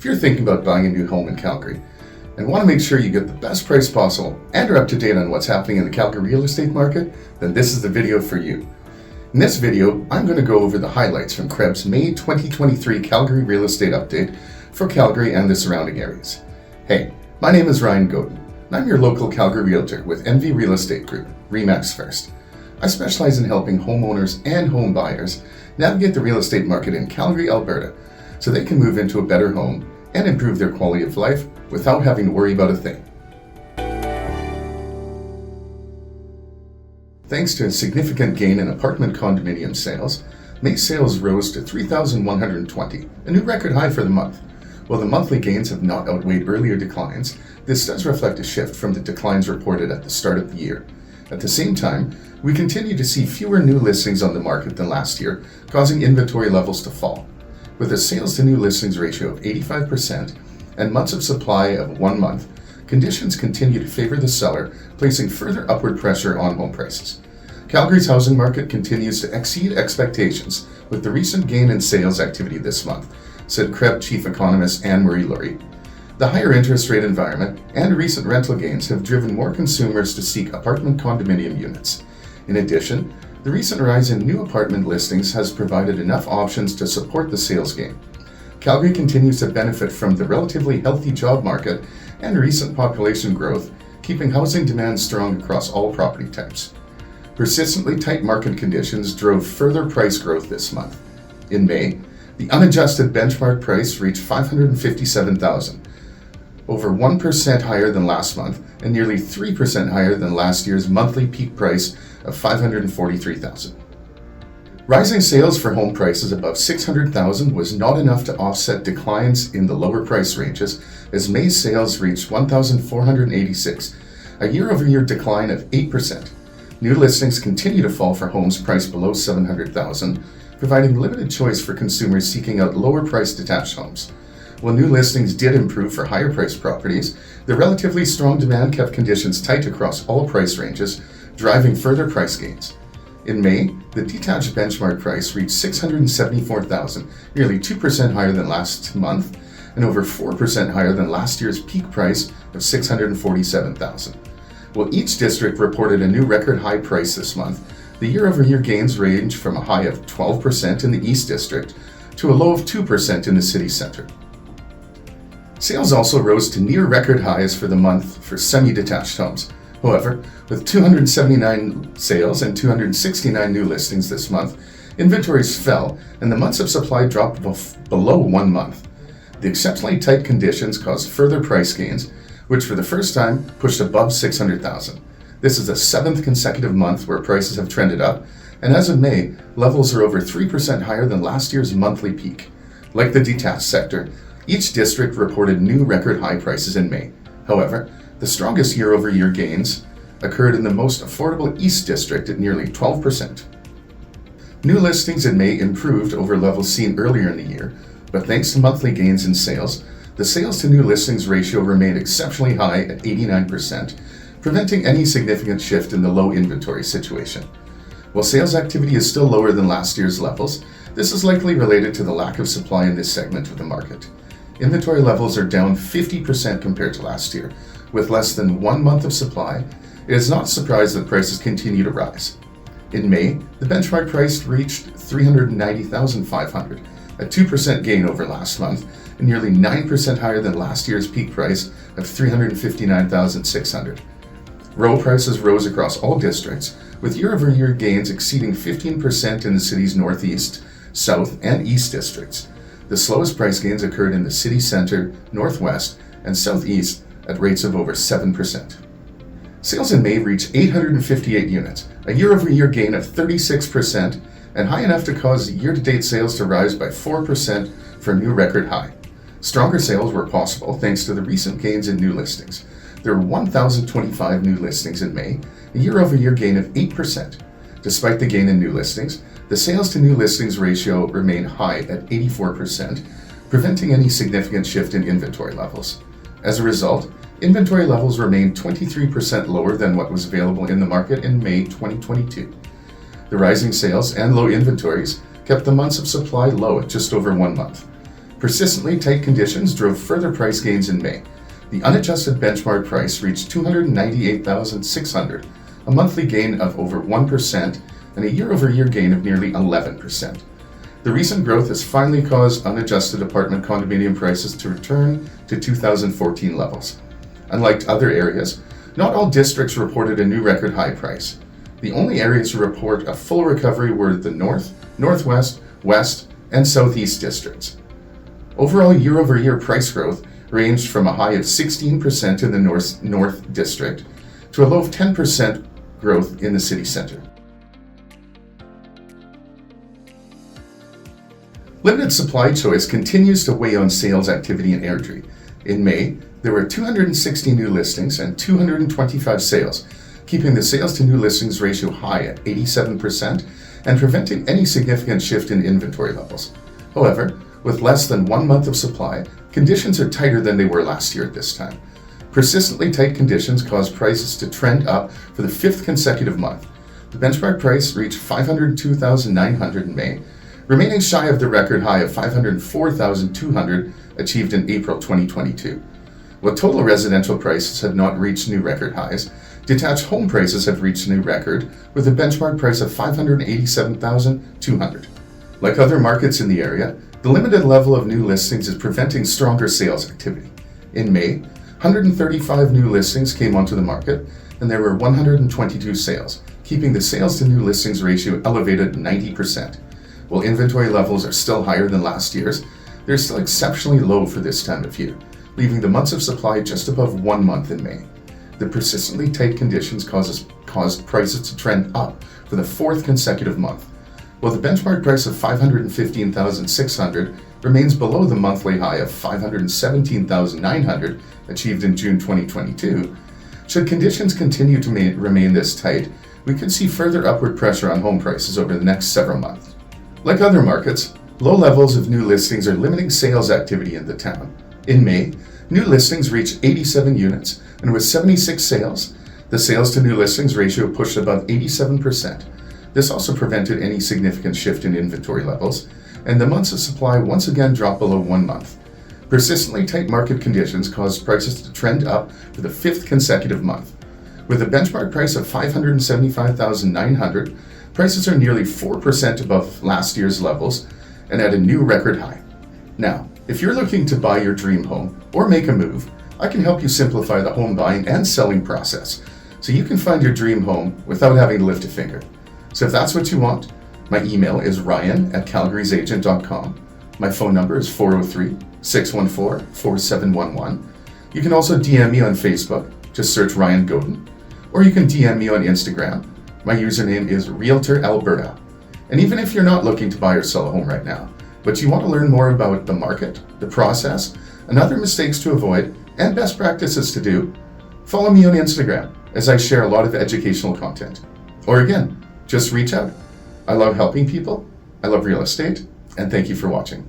If you're thinking about buying a new home in Calgary and want to make sure you get the best price possible and are up to date on what's happening in the Calgary real estate market, then this is the video for you. In this video, I'm going to go over the highlights from CREB's May 2023 Calgary Real Estate Update for Calgary and the surrounding areas. Hey, my name is Ryan Godin, and I'm your local Calgary realtor with MV Real Estate Group, RE/MAX First. I specialize in helping homeowners and home buyers navigate the real estate market in Calgary, Alberta, so they can move into a better home and improve their quality of life without having to worry about a thing. Thanks to a significant gain in apartment condominium sales, May sales rose to 3,120, a new record high for the month. While the monthly gains have not outweighed earlier declines, this does reflect a shift from the declines reported at the start of the year. At the same time, we continue to see fewer new listings on the market than last year, causing inventory levels to fall. With a sales to new listings ratio of 85% and months of supply of 1 month, conditions continue to favor the seller, placing further upward pressure on home prices. Calgary's housing market continues to exceed expectations with the recent gain in sales activity this month, said CREB Chief Economist Anne-Marie Laurie. The higher interest rate environment and recent rental gains have driven more consumers to seek apartment condominium units. In addition, the recent rise in new apartment listings has provided enough options to support the sales gain. Calgary continues to benefit from the relatively healthy job market and recent population growth, keeping housing demand strong across all property types. Persistently tight market conditions drove further price growth this month. In May, the unadjusted benchmark price reached $557,000, over 1% higher than last month and nearly 3% higher than last year's monthly peak price of $543,000. Rising sales for home prices above $600,000 was not enough to offset declines in the lower price ranges, as May's sales reached 1,486, a year-over-year decline of 8%. New listings continue to fall for homes priced below $700,000, providing limited choice for consumers seeking out lower-priced detached homes. While new listings did improve for higher-priced properties, the relatively strong demand kept conditions tight across all price ranges, driving further price gains. In May, the detached benchmark price reached $674,000, nearly 2% higher than last month, and over 4% higher than last year's peak price of $647,000. While each district reported a new record high price this month, the year-over-year gains range from a high of 12% in the East District to a low of 2% in the city center. Sales also rose to near record highs for the month for semi-detached homes. However, with 279 sales and 269 new listings this month, inventories fell and the months of supply dropped below 1 month. The exceptionally tight conditions caused further price gains, which for the first time pushed above $600,000. This is the 7th consecutive month where prices have trended up, and as of May, levels are over 3% higher than last year's monthly peak. Like the detached sector, each district reported new record high prices in May. However, the strongest year-over-year gains occurred in the most affordable East District at nearly 12%. New listings in May improved over levels seen earlier in the year, but thanks to monthly gains in sales, the sales to new listings ratio remained exceptionally high at 89%, preventing any significant shift in the low inventory situation. While sales activity is still lower than last year's levels, this is likely related to the lack of supply in this segment of the market. Inventory levels are down 50% compared to last year. With less than 1 month of supply, it is not surprised that prices continue to rise. In May, the benchmark price reached $390,500, a 2% gain over last month, and nearly 9% higher than last year's peak price of $359,600. Row prices rose across all districts, with year-over-year gains exceeding 15% in the city's northeast, south, and east districts. The slowest price gains occurred in the city center, northwest, and southeast at rates of over 7%. Sales in May reached 858 units, a year-over-year gain of 36%, and high enough to cause year-to-date sales to rise by 4% for a new record high. Stronger sales were possible thanks to the recent gains in new listings. There were 1,025 new listings in May, a year-over-year gain of 8%. Despite the gain in new listings, the sales to new listings ratio remained high at 84%, preventing any significant shift in inventory levels. As a result, inventory levels remained 23% lower than what was available in the market in May 2022. The rising sales and low inventories kept the months of supply low at just over 1 month. Persistently tight conditions drove further price gains in May. The unadjusted benchmark price reached $298,600, a monthly gain of over 1% and a year-over-year gain of nearly 11%. The recent growth has finally caused unadjusted apartment condominium prices to return to 2014 levels. Unlike other areas, not all districts reported a new record high price. The only areas to report a full recovery were the North, Northwest, West, and Southeast districts. Overall year-over-year price growth ranged from a high of 16% in the North District to a low of 10% growth in the city center. Limited supply choice continues to weigh on sales activity in Airdrie. In May, there were 260 new listings and 225 sales, keeping the sales to new listings ratio high at 87% and preventing any significant shift in inventory levels. However, with less than 1 month of supply, conditions are tighter than they were last year at this time. Persistently tight conditions caused prices to trend up for the 5th consecutive month. The benchmark price reached $502,900 in May, remaining shy of the record high of $504,200 achieved in April 2022. While total residential prices have not reached new record highs, detached home prices have reached a new record with a benchmark price of $587,200. Like other markets in the area, the limited level of new listings is preventing stronger sales activity. In May, 135 new listings came onto the market, and there were 122 sales, keeping the sales to new listings ratio elevated at 90%. While inventory levels are still higher than last year's, they're still exceptionally low for this time of year, leaving the months of supply just above 1 month in May. The persistently tight conditions caused prices to trend up for the 4th consecutive month. While the benchmark price of $515,600 remains below the monthly high of $517,900 achieved in June 2022, should conditions continue to remain this tight, we could see further upward pressure on home prices over the next several months. Like other markets, low levels of new listings are limiting sales activity in the town. In May, new listings reached 87 units, and with 76 sales, the sales to new listings ratio pushed above 87%. This also prevented any significant shift in inventory levels, and the months of supply once again dropped below 1 month. Persistently tight market conditions caused prices to trend up for the 5th consecutive month. With a benchmark price of $575,900, prices are nearly 4% above last year's levels and at a new record high. Now, if you're looking to buy your dream home or make a move, I can help you simplify the home buying and selling process so you can find your dream home without having to lift a finger. So if that's what you want, my email is ryan@calgarysagent.com. My phone number is 403-614-4711. You can also DM me on Facebook, just search Ryan Godin, or you can DM me on Instagram. My username is RealtorAlberta. And even if you're not looking to buy or sell a home right now, but you want to learn more about the market, the process, and other mistakes to avoid, and best practices to do, follow me on Instagram as I share a lot of educational content. Or again, just reach out. I love helping people, I love real estate, and thank you for watching.